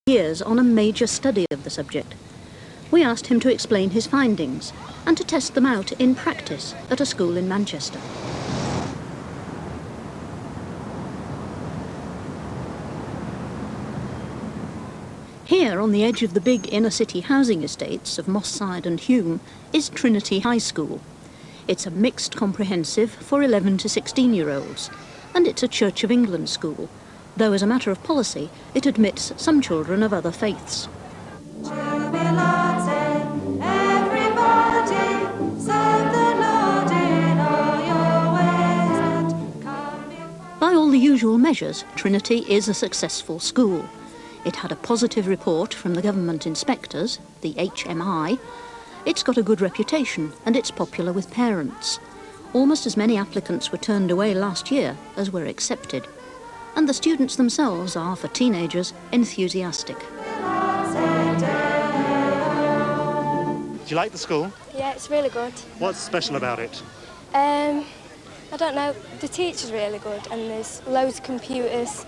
years on a major study of the subject. We asked him to explain his findings and to test them out in practice at a school in Manchester. Here, on the edge of the big inner-city housing estates of Moss Side and Hulme, is Trinity High School. It's a mixed comprehensive for 11 to 16-year-olds, and it's a Church of England school, though as a matter of policy, it admits some children of other faiths. By all the usual measures, Trinity is a successful school. It had a positive report from the government inspectors, the HMI. It's got a good reputation and it's popular with parents. Almost as many applicants were turned away last year as were accepted. And the students themselves are, for teenagers, enthusiastic. Do you like the school? Yeah, it's really good. What's special about it? I don't know, the teacher's really good and there's loads of computers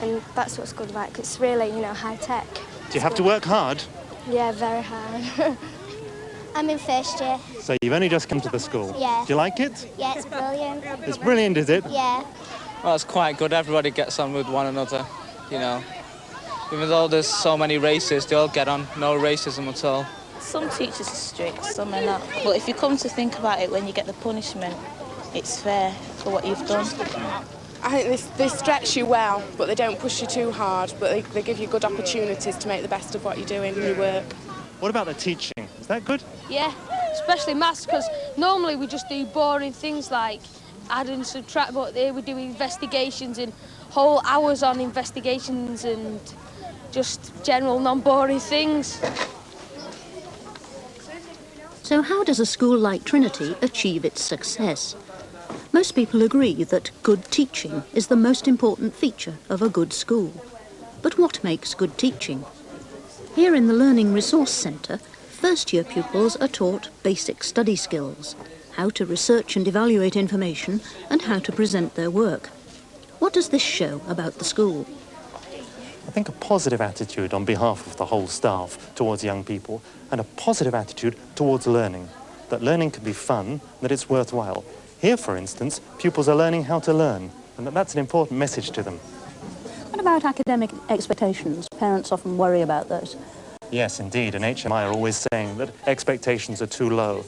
and that's what's good about it, 'cause it's really, you know, high tech. Do you have to work hard? Yeah, very hard. I'm in first year. So you've only just come to the school? Yeah. Do you like it? Yeah, it's brilliant. It's brilliant, is it? Yeah. Well, it's quite good. Everybody gets on with one another, you know. Even though there's so many races, they all get on. No racism at all. Some teachers are strict, some are not. But if you come to think about it, when you get the punishment, it's fair for what you've done. I think they stretch you well, but they don't push you too hard, but they give you good opportunities to make the best of what you're doing in your work. What about the teaching? Is that good? Yeah, especially maths, because normally we just do boring things like add and subtract, but here we do investigations and whole hours on investigations and just general non-boring things. So how does a school like Trinity achieve its success? Most people agree that good teaching is the most important feature of a good school. But what makes good teaching? Here in the Learning Resource Centre, first-year pupils are taught basic study skills, how to research and evaluate information, and how to present their work. What does this show about the school? I think a positive attitude on behalf of the whole staff towards young people and a positive attitude towards learning, that learning can be fun, that it's worthwhile. Here, for instance, pupils are learning how to learn, and that's an important message to them. What about academic expectations? Parents often worry about those. Yes, indeed, and HMI are always saying that expectations are too low.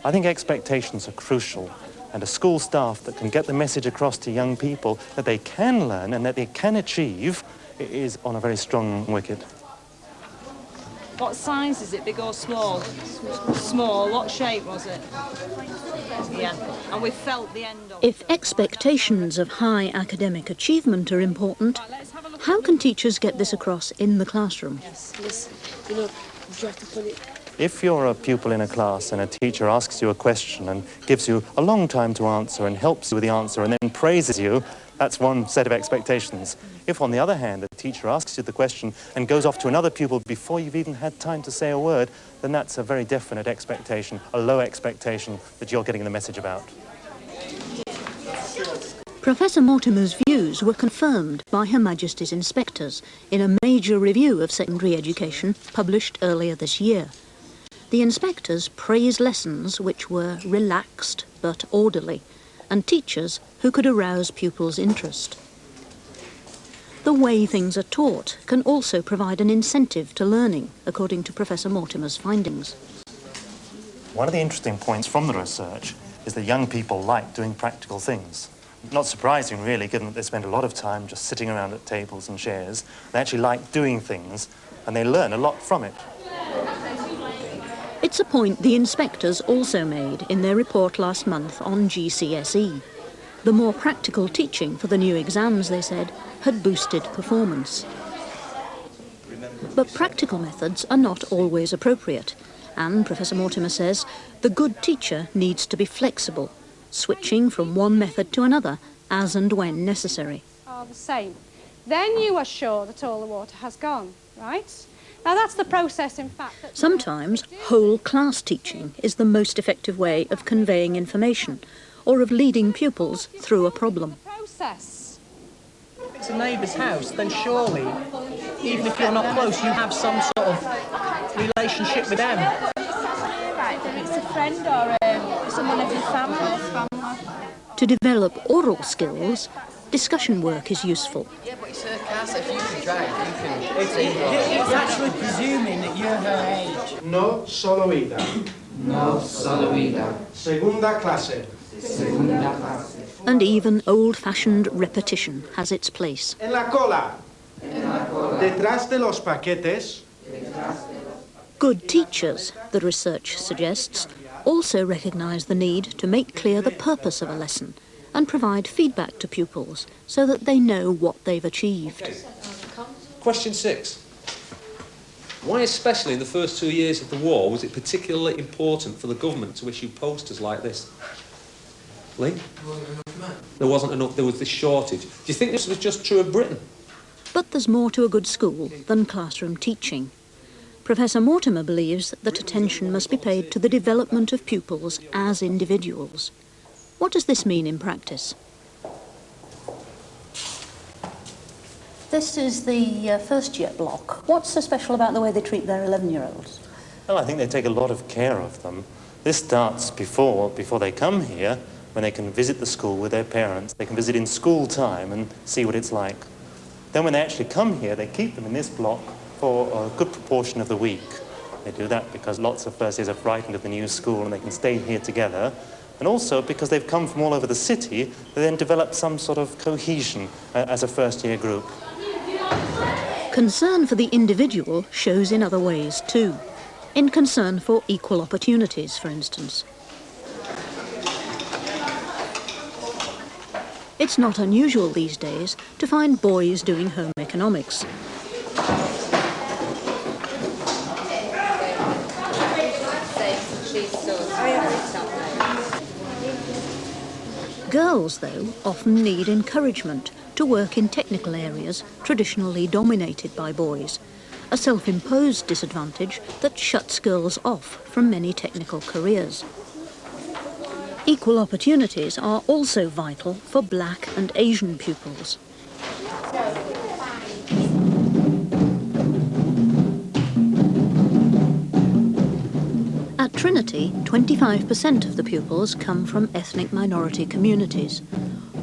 I think expectations are crucial, and a school staff that can get the message across to young people that they can learn and that they can achieve is on a very strong wicket. What size is it, big or small? Small. What shape was it? Yeah, and we felt the end of it. If expectations of high academic achievement are important, how can teachers get this across in the classroom? Yes, you know, you have to put it... If you're a pupil in a class and a teacher asks you a question and gives you a long time to answer and helps you with the answer and then praises you, that's one set of expectations. If, on the other hand, a teacher asks you the question and goes off to another pupil before you've even had time to say a word, then that's a very definite expectation, a low expectation that you're getting the message about. Professor Mortimer's views were confirmed by Her Majesty's inspectors in a major review of secondary education published earlier this year. The inspectors praised lessons which were relaxed but orderly, and teachers who could arouse pupils' interest. The way things are taught can also provide an incentive to learning, according to Professor Mortimer's findings. One of the interesting points from the research is that young people like doing practical things. Not surprising, really, given that they spend a lot of time just sitting around at tables and chairs. They actually like doing things, and they learn a lot from it. It's a point the inspectors also made in their report last month on GCSE. The more practical teaching for the new exams, they said, had boosted performance. But practical methods are not always appropriate, and Professor Mortimer says the good teacher needs to be flexible, switching from one method to another as and when necessary. Are the same. Then you are sure that all the water has gone, right? Now that's the process, in fact. Sometimes whole class teaching is the most effective way of conveying information or of leading pupils through a problem. Process. If it's a neighbour's house, then surely even if you're not close, you have some sort of relationship with them. Right, then it's a friend or someone of your family. To develop oral skills, discussion work is useful. Yeah, but it's her car, so if you can drive, you can... It's actually presuming that you're her age. No solo ida. No solo ida. Segunda clase. Segunda clase. And even old-fashioned repetition has its place. En la cola. Detrás de los paquetes. Good teachers, the research suggests, also recognise the need to make clear the purpose of a lesson and provide feedback to pupils so that they know what they've achieved. Question 6. Why, especially in the first 2 years of the war, was it particularly important for the government to issue posters like this? Lee? There wasn't enough, there was this shortage. Do you think this was just true of Britain? But there's more to a good school than classroom teaching. Professor Mortimer believes that attention must be paid to the development of pupils as individuals. What does this mean in practice? This is the first year block. What's so special about the way they treat their 11-year-olds? Well, I think they take a lot of care of them. This starts before they come here, when they can visit the school with their parents. They can visit in school time and see what it's like. Then when they actually come here, they keep them in this block for a good proportion of the week. They do that because lots of first years are frightened of the new school and they can stay here together. And also because they've come from all over the city, they then develop some sort of cohesion as a first-year group. Concern for the individual shows in other ways too. In concern for equal opportunities, for instance. It's not unusual these days to find boys doing home economics. Girls, though, often need encouragement to work in technical areas traditionally dominated by boys, a self-imposed disadvantage that shuts girls off from many technical careers. Equal opportunities are also vital for Black and Asian pupils. At Trinity, 25% of the pupils come from ethnic minority communities.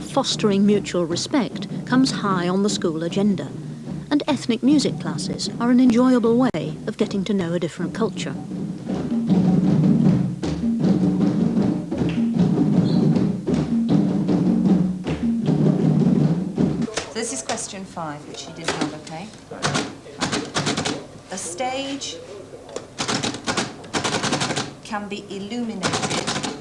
Fostering mutual respect comes high on the school agenda, and ethnic music classes are an enjoyable way of getting to know a different culture. This is question 5, which you didn't have, okay? A stage can be illuminated.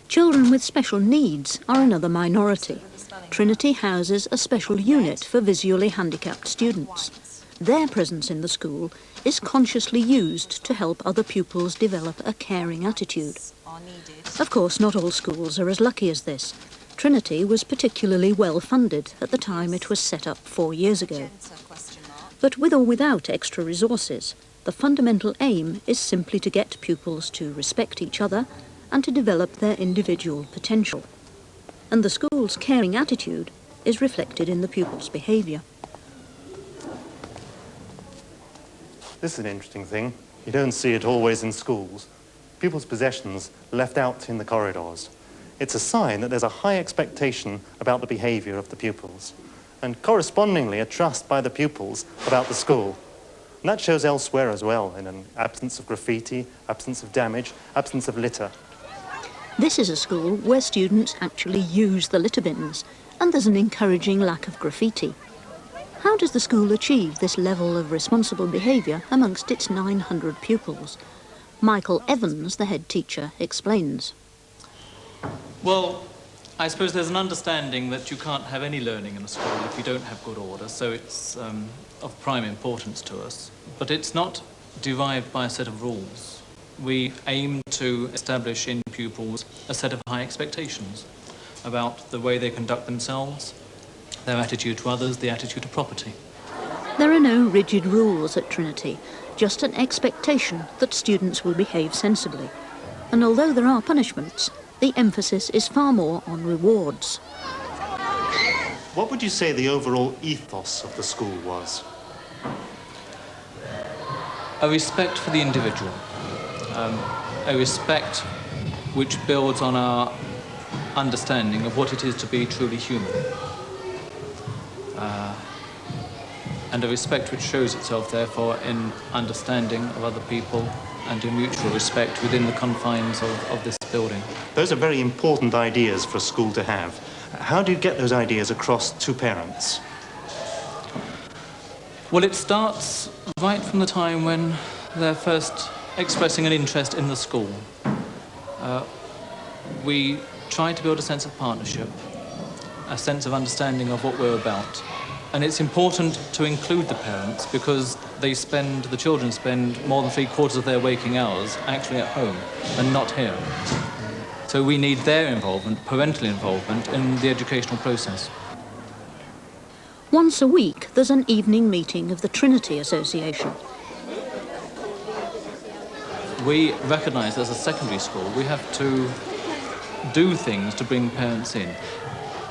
Children with special needs are another minority. Trinity houses a special unit for visually handicapped students. Their presence in the school is consciously used to help other pupils develop a caring attitude. Of course, not all schools are as lucky as this. Trinity was particularly well funded at the time it was set up 4 years ago. But with or without extra resources, the fundamental aim is simply to get pupils to respect each other and to develop their individual potential. And the school's caring attitude is reflected in the pupils' behaviour. This is an interesting thing. You don't see it always in schools. Pupils' possessions left out in the corridors. It's a sign that there's a high expectation about the behaviour of the pupils, and correspondingly a trust by the pupils about the school. And that shows elsewhere as well, in an absence of graffiti, absence of damage, absence of litter. This is a school where students actually use the litter bins, and there's an encouraging lack of graffiti. How does the school achieve this level of responsible behaviour amongst its 900 pupils? Michael Evans, the head teacher, explains. Well, I suppose there's an understanding that you can't have any learning in a school if you don't have good order, so it's of prime importance to us. But it's not derived by a set of rules. We aim to establish in pupils a set of high expectations about the way they conduct themselves, their attitude to others, the attitude to property. There are no rigid rules at Trinity, just an expectation that students will behave sensibly. And although there are punishments, the emphasis is far more on rewards. What would you say the overall ethos of the school was? A respect for the individual, a respect which builds on our understanding of what it is to be truly human, and a respect which shows itself, therefore, in understanding of other people and in mutual respect within the confines of this building. Those are very important ideas for a school to have. How do you get those ideas across to parents? Well, it starts right from the time when they're first expressing an interest in the school. We try to build a sense of partnership, a sense of understanding of what we're about. And it's important to include the parents because the children spend more than 3/4 of their waking hours actually at home and not here. So we need their involvement, parental involvement, in the educational process. Once a week, there's an evening meeting of the Trinity Association. We recognise as a secondary school we have to do things to bring parents in.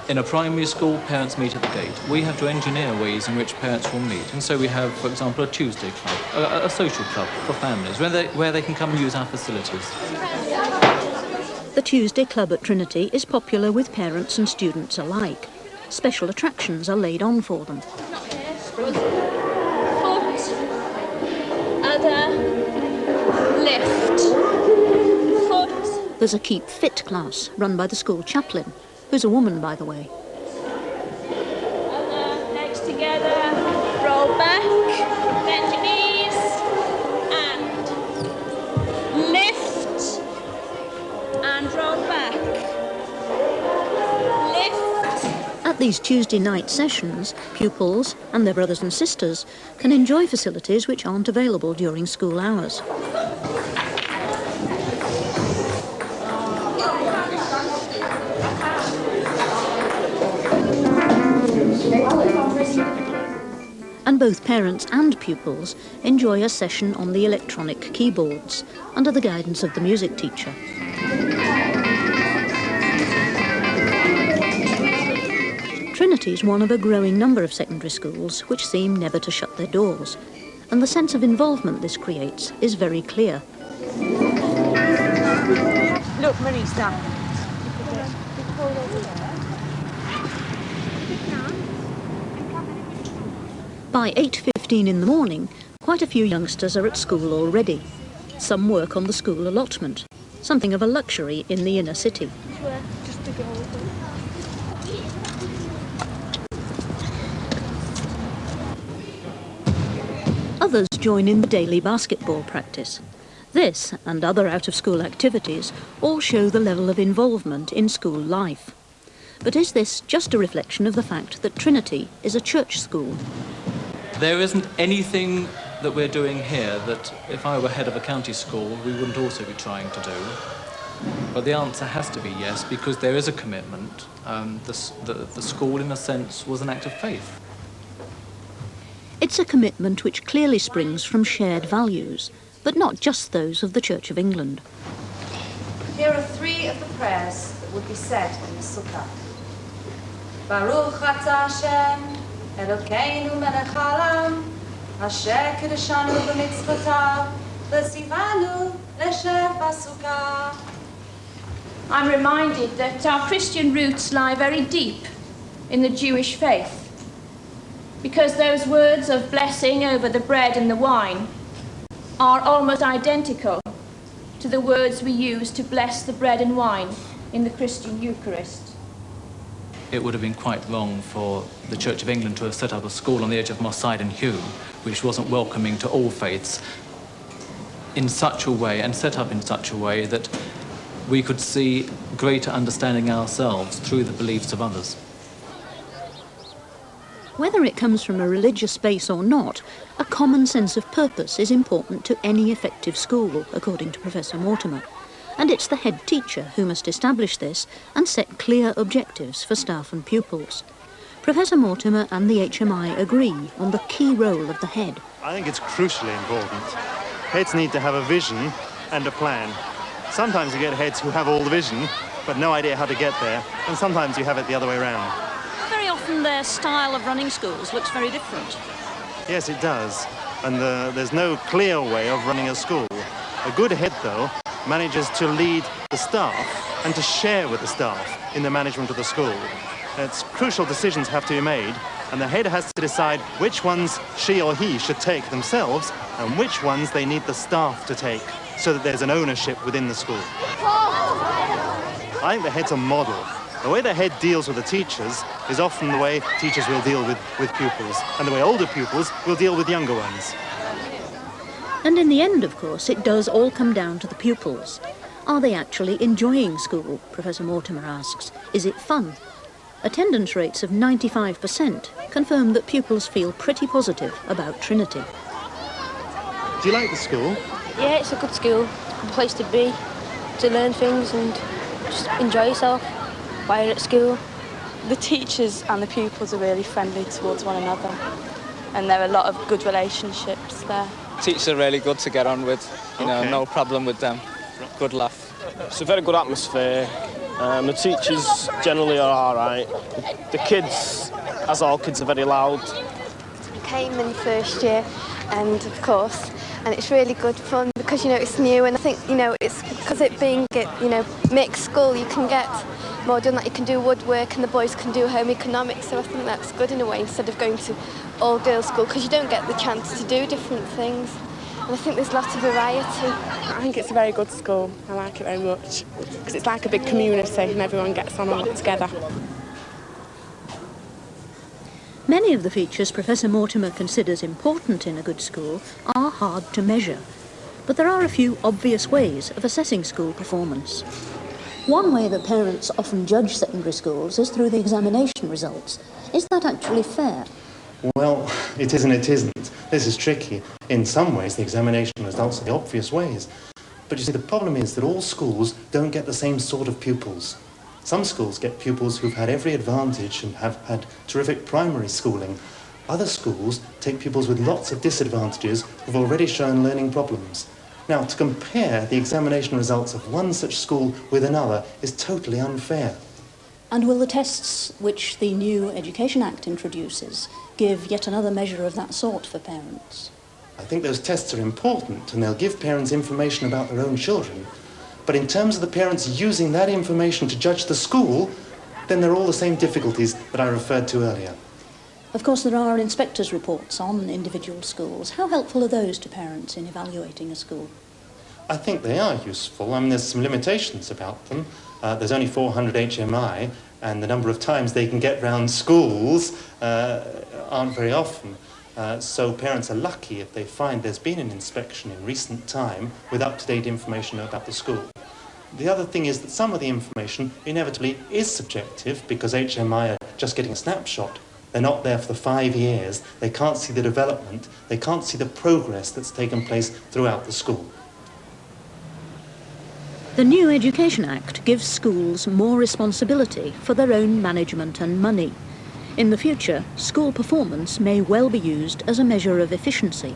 In a primary school, parents meet at the gate. We have to engineer ways in which parents will meet. And so we have, for example, a Tuesday club, a social club for families, where they can come and use our facilities. The Tuesday Club at Trinity is popular with parents and students alike. Special attractions are laid on for them. Foot, other, lift, foot. There's a Keep Fit class run by the school chaplain, who's a woman, by the way. Other, legs together, roll back, bend your knees, and lift, and roll back. At these Tuesday night sessions, pupils and their brothers and sisters can enjoy facilities which aren't available during school hours. And both parents and pupils enjoy a session on the electronic keyboards under the guidance of the music teacher. Trinity is one of a growing number of secondary schools which seem never to shut their doors, and the sense of involvement this creates is very clear. Look, Marisa. By 8:15 in the morning, quite a few youngsters are at school already. Some work on the school allotment, something of a luxury in the inner city. Others join in the daily basketball practice. This and other out-of-school activities all show the level of involvement in school life. But is this just a reflection of the fact that Trinity is a church school? There isn't anything that we're doing here that, if I were head of a county school, we wouldn't also be trying to do. But the answer has to be yes, because there is a commitment. The school, in a sense, was an act of faith. It's a commitment which clearly springs from shared values, but not just those of the Church of England. Here are 3 of the prayers that would be said in the Sukkah. Baruch atah Hashem, Elokeinu melech haolam, asher kiddushanu b'mitzvotav, v'tzivanu leshev b'sukkah. I'm reminded that our Christian roots lie very deep in the Jewish faith, because those words of blessing over the bread and the wine are almost identical to the words we use to bless the bread and wine in the Christian Eucharist. It would have been quite wrong for the Church of England to have set up a school on the edge of Moss Side and Hume, which wasn't welcoming to all faiths, in such a way, and set up in such a way that we could see greater understanding ourselves through the beliefs of others. Whether it comes from a religious base or not, a common sense of purpose is important to any effective school, according to Professor Mortimer. And it's the head teacher who must establish this and set clear objectives for staff and pupils. Professor Mortimer and the HMI agree on the key role of the head. I think it's crucially important. Heads need to have a vision and a plan. Sometimes you get heads who have all the vision, but no idea how to get there, and sometimes you have it the other way around. Very often often their style of running schools looks very different. Yes, it does. And there's no clear way of running a school. A good head, though, manages to lead the staff and to share with the staff in the management of the school. It's crucial decisions have to be made, and the head has to decide which ones she or he should take themselves and which ones they need the staff to take, so that there's an ownership within the school. I think the head's a model. The way the head deals with the teachers is often the way teachers will deal with pupils, and the way older pupils will deal with younger ones. And in the end, of course, it does all come down to the pupils. Are they actually enjoying school, Professor Mortimer asks? Is it fun? Attendance rates of 95% confirm that pupils feel pretty positive about Trinity. Do you like the school? Yeah, it's a good school. It's a good place to be, to learn things and just enjoy yourself while you're at school. The teachers and the pupils are really friendly towards one another, and there are a lot of good relationships there. Teachers are really good to get on with, you know, no problem with them. Good laugh. It's a very good atmosphere. The teachers generally are all right. The kids, as all kids, are very loud. I came in first year, and of course, and it's really good fun because, you know, it's new, and I think, you know, it's because it being, you know, mixed school, you can get more done, like you can do woodwork and the boys can do home economics, so I think that's good in a way instead of going to all-girls school, because you don't get the chance to do different things. And I think there's lots of variety. I think it's a very good school. I like it very much because it's like a big community and everyone gets on all together. Many of the features Professor Mortimer considers important in a good school are hard to measure, but there are a few obvious ways of assessing school performance. One way that parents often judge secondary schools is through the examination results. Is that actually fair? Well, it is and it isn't. This is tricky. In some ways, the examination results are the obvious ways. But you see, the problem is that all schools don't get the same sort of pupils. Some schools get pupils who've had every advantage and have had terrific primary schooling. Other schools take pupils with lots of disadvantages who've already shown learning problems. Now, to compare the examination results of one such school with another is totally unfair. And will the tests which the new Education Act introduces give yet another measure of that sort for parents? I think those tests are important and they'll give parents information about their own children. But in terms of the parents using that information to judge the school, then there are all the same difficulties that I referred to earlier. Of course, there are inspectors' reports on individual schools. How helpful are those to parents in evaluating a school? I think they are useful. I mean, there's some limitations about them. There's only 400 HMI, and the number of times they can get round schools aren't very often. So parents are lucky if they find there's been an inspection in recent time with up-to-date information about the school. The other thing is that some of the information inevitably is subjective because HMI are just getting a snapshot. They're not there for the 5 years. They can't see the development. They can't see the progress that's taken place throughout the school. The new Education Act gives schools more responsibility for their own management and money. In the future, school performance may well be used as a measure of efficiency.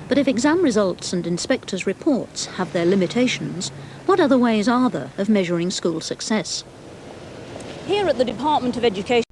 But if exam results and inspectors' reports have their limitations, what other ways are there of measuring school success? Here at the Department of Education